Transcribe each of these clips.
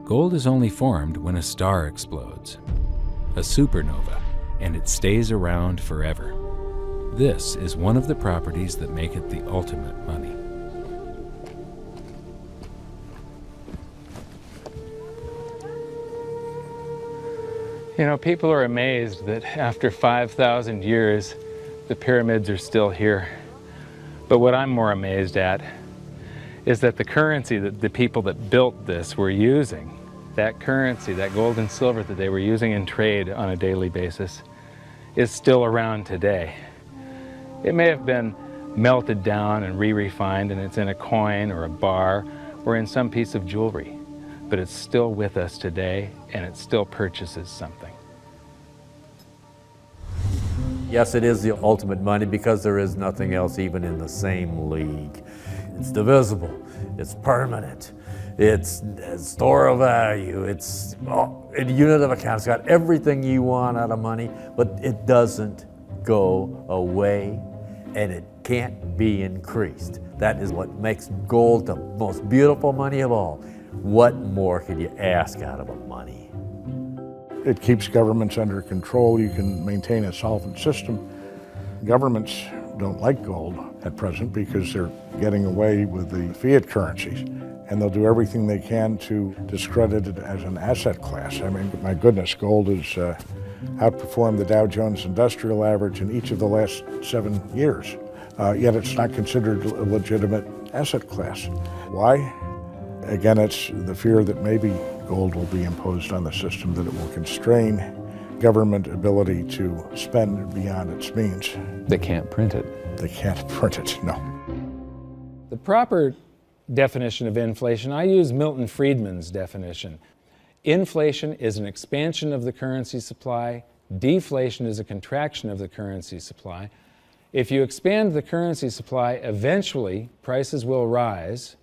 Gold is only formed when a star explodes, a supernova, and it stays around forever. This is one of the properties that make it the ultimate money. You know, people are amazed that after 5,000 years, the pyramids are still here. But what I'm more amazed at is that the currency that the people that built this were using, that currency, that gold and silver that they were using in trade on a daily basis, is still around today. It may have been melted down and re-refined and it's in a coin or a bar or in some piece of jewelry, but it's still with us today and it still purchases something. Yes, it is the ultimate money because there is nothing else even in the same league. It's divisible, it's permanent, it's a store of value, it's a unit of account. It's got everything you want out of money, but it doesn't go away and it can't be increased. That is what makes gold the most beautiful money of all. What more could you ask out of a money? It keeps governments under control. You can maintain a solvent system. Governments don't like gold at present because they're getting away with the fiat currencies, and they'll do everything they can to discredit it as an asset class. I mean, my goodness, gold has outperformed the Dow Jones Industrial Average in each of the last 7 years, yet it's not considered a legitimate asset class. Why? Again, it's the fear that maybe gold will be imposed on the system, that it will constrain government ability to spend beyond its means. They can't print it. They can't print it, no. The proper definition of inflation, I use Milton Friedman's definition. Inflation is an expansion of the currency supply. Deflation is a contraction of the currency supply. If you expand the currency supply, eventually prices will rise.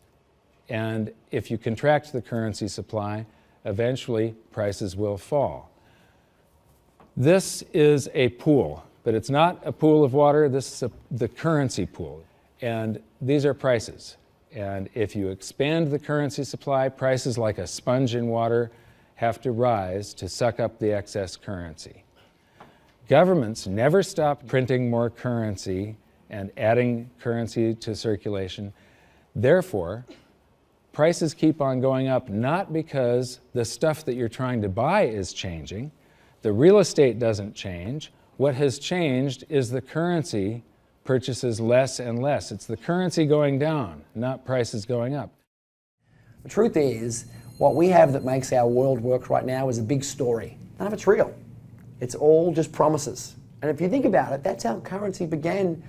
And if you contract the currency supply, eventually prices will fall. This is a pool, but it's not a pool of water. This is the currency pool. And these are prices. And if you expand the currency supply, prices like a sponge in water have to rise to suck up the excess currency. Governments never stop printing more currency and adding currency to circulation. Therefore, prices keep on going up, not because the stuff that you're trying to buy is changing. The real estate doesn't change. What has changed is the currency purchases less and less. It's the currency going down, not prices going up. The truth is, what we have that makes our world work right now is a big story. None of it's real. It's all just promises. And if you think about it, that's how currency began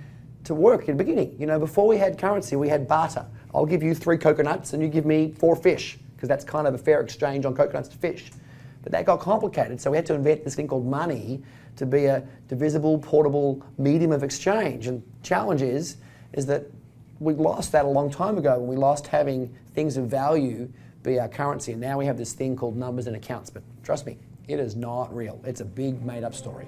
to work in the beginning. You know, before we had currency, we had barter. I'll give you 3 coconuts and you give me 4 fish, because that's kind of a fair exchange on coconuts to fish. But that got complicated, so we had to invent this thing called money to be a divisible, portable medium of exchange. And the challenge is that we lost that a long time ago, when we lost having things of value be our currency. And now we have this thing called numbers and accounts. But trust me, it is not real. It's a big made-up story.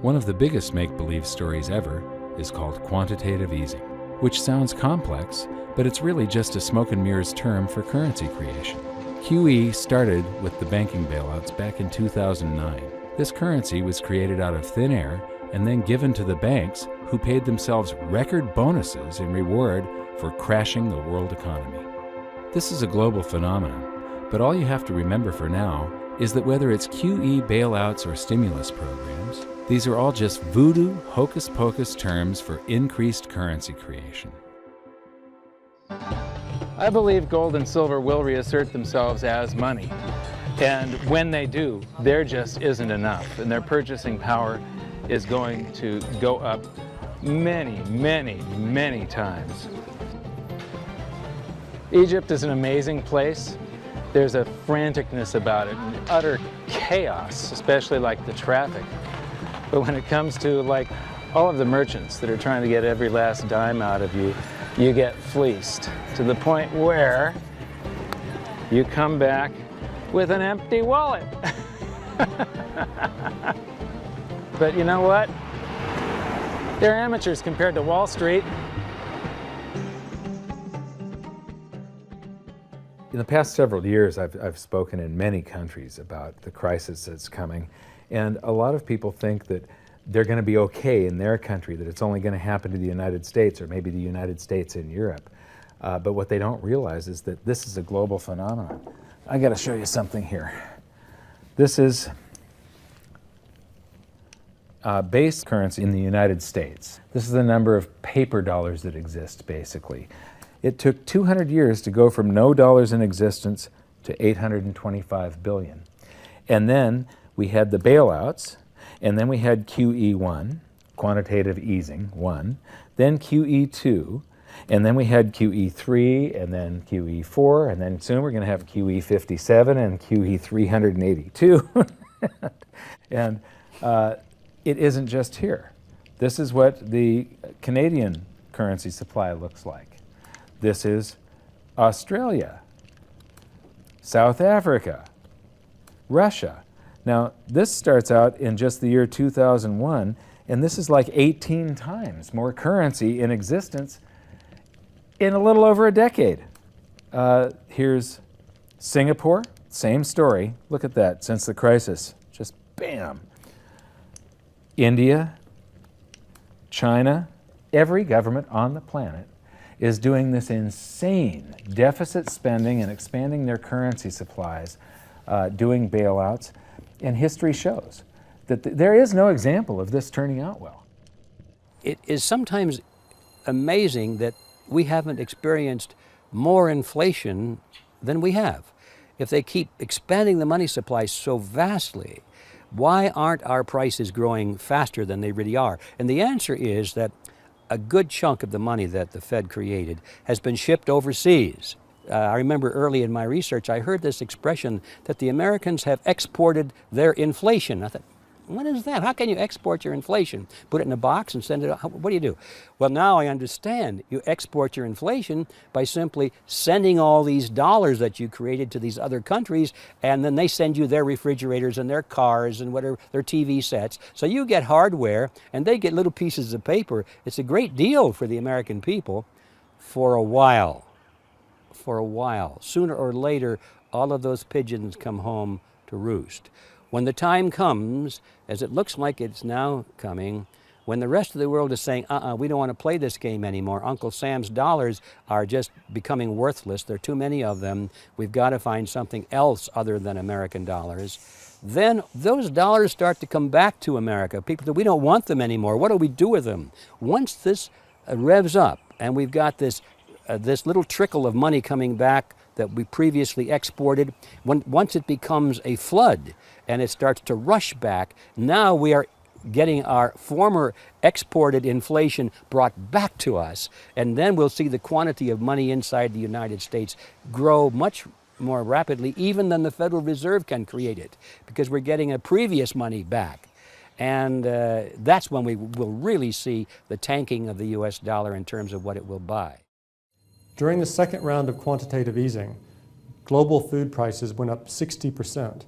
One of the biggest make-believe stories ever is called quantitative easing, which sounds complex, but it's really just a smoke and mirrors term for currency creation. QE started with the banking bailouts back in 2009. This currency was created out of thin air and then given to the banks, who paid themselves record bonuses in reward for crashing the world economy. This is a global phenomenon, but all you have to remember for now is that whether it's QE bailouts or stimulus programs, these are all just voodoo, hocus-pocus terms for increased currency creation. I believe gold and silver will reassert themselves as money. And when they do, there just isn't enough. And their purchasing power is going to go up many, many, many times. Egypt is an amazing place. There's a franticness about it, and utter chaos, especially like the traffic. But when it comes to like all of the merchants that are trying to get every last dime out of you, you get fleeced to the point where you come back with an empty wallet. But you know what? They're amateurs compared to Wall Street. In the past several years, I've spoken in many countries about the crisis that's coming, and a lot of people think that they're going to be okay in their country, that it's only going to happen to the United States or maybe the United States in Europe. But what they don't realize is that this is a global phenomenon. I got to show you something here. This is base currency in the United States. This is the number of paper dollars that exist, basically. It took 200 years to go from no dollars in existence to 825 billion. And then we had the bailouts, and then we had QE1, quantitative easing, 1, then QE2, and then we had QE3, and then QE4, and then soon we're going to have QE57 and QE382. And it isn't just here. This is what the Canadian currency supply looks like. This is Australia, South Africa, Russia. Now, this starts out in just the year 2001, and this is like 18 times more currency in existence in a little over a decade. Here's Singapore, same story. Look at that, since the crisis, just bam. India, China, every government on the planet is doing this insane deficit spending and expanding their currency supplies, doing bailouts, and history shows that there is no example of this turning out well. It is sometimes amazing that we haven't experienced more inflation than we have. If they keep expanding the money supply so vastly, why aren't our prices growing faster than they really are? And the answer is that a good chunk of the money that the Fed created has been shipped overseas. I remember early in my research, I heard this expression that the Americans have exported their inflation. I thought, what is that? How can you export your inflation? Put it in a box and send it out? What do you do? Well, now I understand. You export your inflation by simply sending all these dollars that you created to these other countries, and then they send you their refrigerators and their cars and whatever, their TV sets. So you get hardware, and they get little pieces of paper. It's a great deal for the American people for a while. For a while. Sooner or later, all of those pigeons come home to roost. When the time comes, as it looks like it's now coming, when the rest of the world is saying, we don't want to play this game anymore, Uncle Sam's dollars are just becoming worthless, there are too many of them, we've got to find something else other than American dollars, then those dollars start to come back to America. People say, we don't want them anymore, what do we do with them? Once this revs up, and we've got this little trickle of money coming back that we previously exported, once it becomes a flood and it starts to rush back, now we are getting our former exported inflation brought back to us, and then we'll see the quantity of money inside the United States grow much more rapidly even than the Federal Reserve can create it, because we're getting a previous money back. And that's when we will really see the tanking of the US dollar in terms of what it will buy. During the second round of quantitative easing, global food prices went up 60%.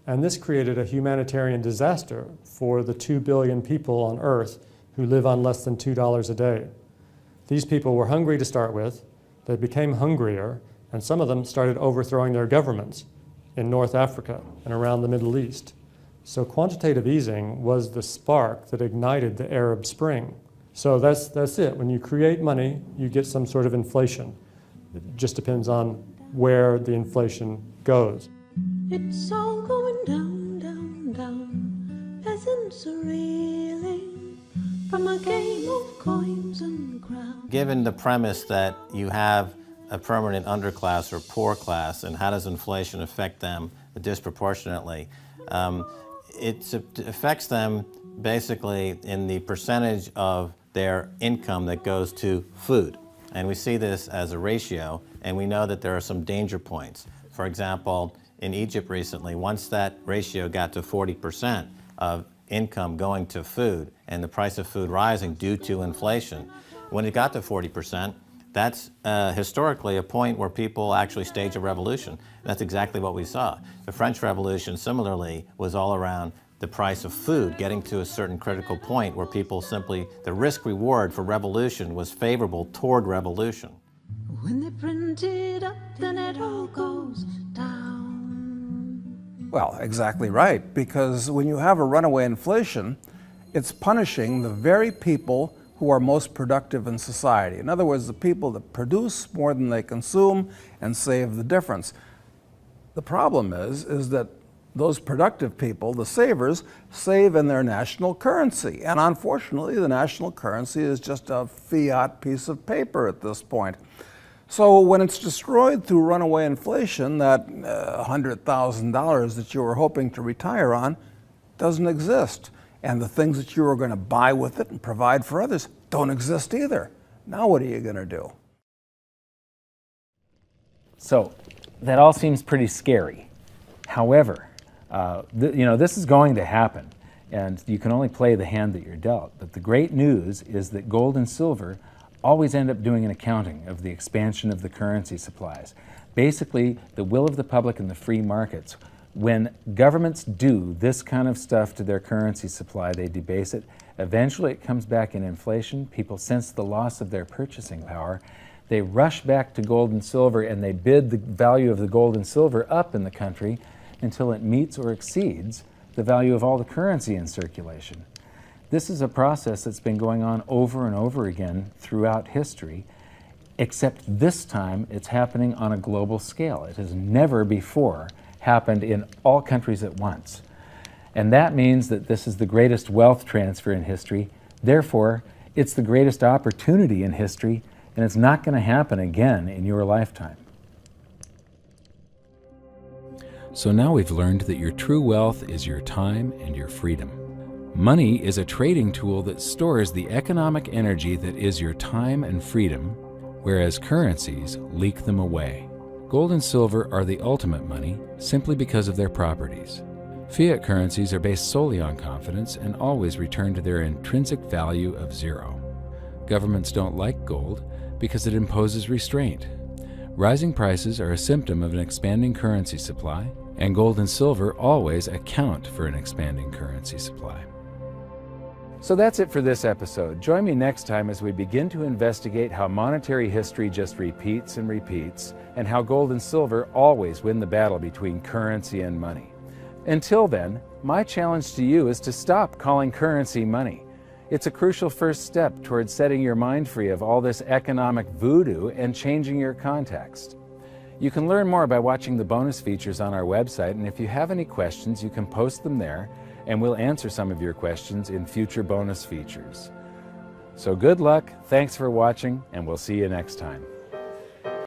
And this created a humanitarian disaster for the 2 billion people on Earth who live on less than $2 a day. These people were hungry to start with, they became hungrier, and some of them started overthrowing their governments in North Africa and around the Middle East. So quantitative easing was the spark that ignited the Arab Spring. So that's it. When you create money, you get some sort of inflation. It just depends on where the inflation goes. It's all going down, down, down. Peasants are reeling from a game of coins and crowns. Given the premise that you have a permanent underclass or poor class, and how does inflation affect them disproportionately, it affects them basically in the percentage of their income that goes to food. And we see this as a ratio, and we know that there are some danger points. For example, in Egypt recently, once that ratio got to 40% of income going to food and the price of food rising due to inflation, when it got to 40%, that's historically a point where people actually stage a revolution. That's exactly what we saw. The French Revolution, similarly, was all around the price of food getting to a certain critical point where people simply, the risk-reward for revolution was favorable toward revolution. When they print it up, then it all goes down. Well, exactly right, because when you have a runaway inflation, it's punishing the very people who are most productive in society. In other words, the people that produce more than they consume and save the difference. The problem is that those productive people, the savers, save in their national currency. And unfortunately, the national currency is just a fiat piece of paper at this point. So when it's destroyed through runaway inflation, that $100,000 that you were hoping to retire on doesn't exist. And the things that you were going to buy with it and provide for others don't exist either. Now what are you going to do? So that all seems pretty scary. However, this is going to happen, and you can only play the hand that you're dealt. But the great news is that gold and silver always end up doing an accounting of the expansion of the currency supplies. Basically, the will of the public and the free markets. When governments do this kind of stuff to their currency supply, they debase it. Eventually it comes back in inflation. People sense the loss of their purchasing power. They rush back to gold and silver, and they bid the value of the gold and silver up in the country until it meets or exceeds the value of all the currency in circulation. This is a process that's been going on over and over again throughout history, except this time it's happening on a global scale. It has never before happened in all countries at once. And that means that this is the greatest wealth transfer in history. Therefore, it's the greatest opportunity in history, and it's not going to happen again in your lifetime. So now we've learned that your true wealth is your time and your freedom. Money is a trading tool that stores the economic energy that is your time and freedom, whereas currencies leak them away. Gold and silver are the ultimate money simply because of their properties. Fiat currencies are based solely on confidence and always return to their intrinsic value of zero. Governments don't like gold because it imposes restraint. Rising prices are a symptom of an expanding currency supply, and gold and silver always account for an expanding currency supply. So that's it for this episode. Join me next time as we begin to investigate how monetary history just repeats and repeats, and how gold and silver always win the battle between currency and money. Until then, my challenge to you is to stop calling currency money. It's a crucial first step towards setting your mind free of all this economic voodoo and changing your context. You can learn more by watching the bonus features on our website, and if you have any questions, you can post them there, and we'll answer some of your questions in future bonus features. So good luck, thanks for watching, and we'll see you next time.